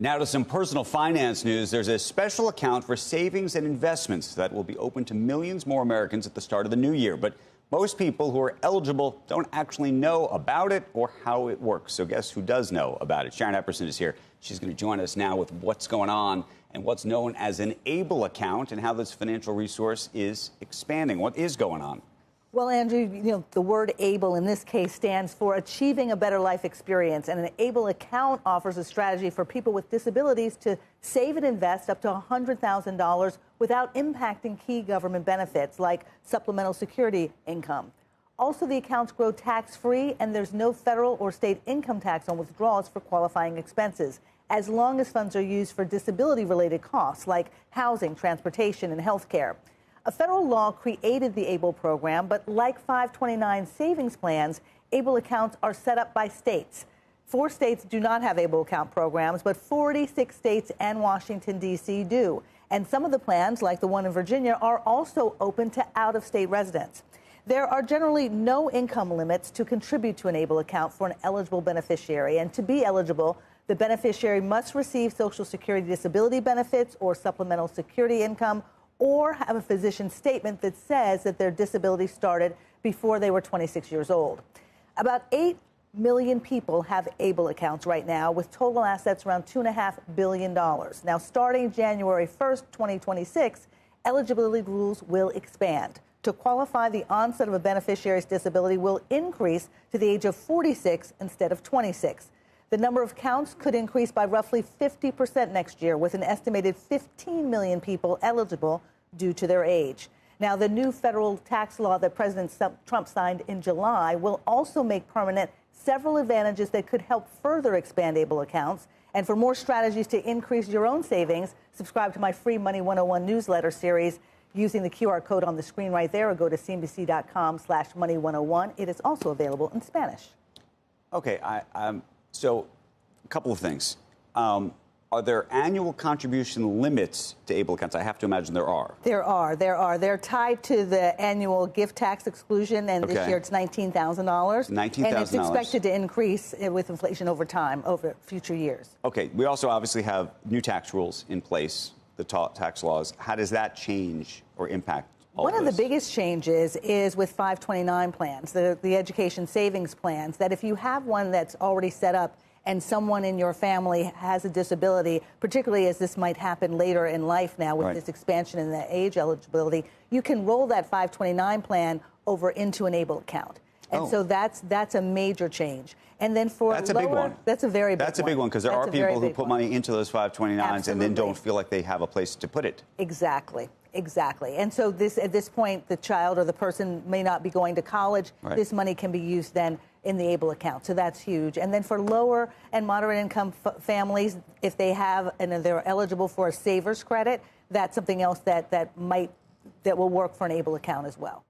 Now to some personal finance news. There's a special account for savings and investments that will be open to millions more Americans at the start of the new year. But most people who are eligible don't actually know about it or how it works. So guess who does know about it? Sharon Epperson is here. She's going to join us now with what's going on and what's known as an ABLE account and how this financial resource is expanding. What is going on? Well, Andrew, the word ABLE in this case stands for Achieving a Better Life Experience. And an ABLE account offers a strategy for people with disabilities to save and invest up to $100,000 without impacting key government benefits like supplemental security income. Also, the accounts grow tax-free, and there's no federal or state income tax on withdrawals for qualifying expenses, as long as funds are used for disability-related costs like housing, transportation, and health care. A federal law created the ABLE program, but like 529 savings plans, ABLE accounts are set up by states. 4 states do not have ABLE account programs, but 46 states and Washington, D.C. do. And some of the plans, like the one in Virginia, are also open to out-of-state residents. There are generally no income limits to contribute to an ABLE account for an eligible beneficiary. And to be eligible, the beneficiary must receive Social Security disability benefits or supplemental security income, or have a physician statement that says that their disability started before they were 26 years old. About 8 million people have ABLE accounts right now, with total assets around $2.5 billion. Now, starting January 1st, 2026, eligibility rules will expand. To qualify, the onset of a beneficiary's disability will increase to the age of 46 instead of 26. The number of accounts could increase by roughly 50% next year, with an estimated 15 million people eligible due to their age. Now, the new federal tax law that President Trump signed in July will also make permanent several advantages that could help further expand ABLE accounts. And for more strategies to increase your own savings, subscribe to my free Money 101 newsletter series using the QR code on the screen right there, or go to cnbc.com/money101. It is also available in Spanish. Okay, so a couple of things. Are there annual contribution limits to ABLE accounts? I have to imagine there are. There are. They're tied to the annual gift tax exclusion, and this year it's $19,000. $19,000. And it's expected to increase with inflation over time, over future years. Okay. We also obviously have new tax rules in place, the tax laws. How does that change or impact all One of the biggest changes is with 529 plans, the education savings plans, that if you have one that's already set up and someone in your family has a disability, particularly as this might happen later in life now with this expansion in the age eligibility, you can roll that 529 plan over into an ABLE account. And so that's a major change. And then for that's a big one. That's a very big one. That's a big one, because there are people who put money into those 529s and then don't feel like they have a place to put it. Exactly. Exactly. And so at this point, the child or the person may not be going to college. This money can be used then in the ABLE account. So that's huge. And then for lower and moderate income families, if they have and they're eligible for a saver's credit, that's something else that will work for an ABLE account as well.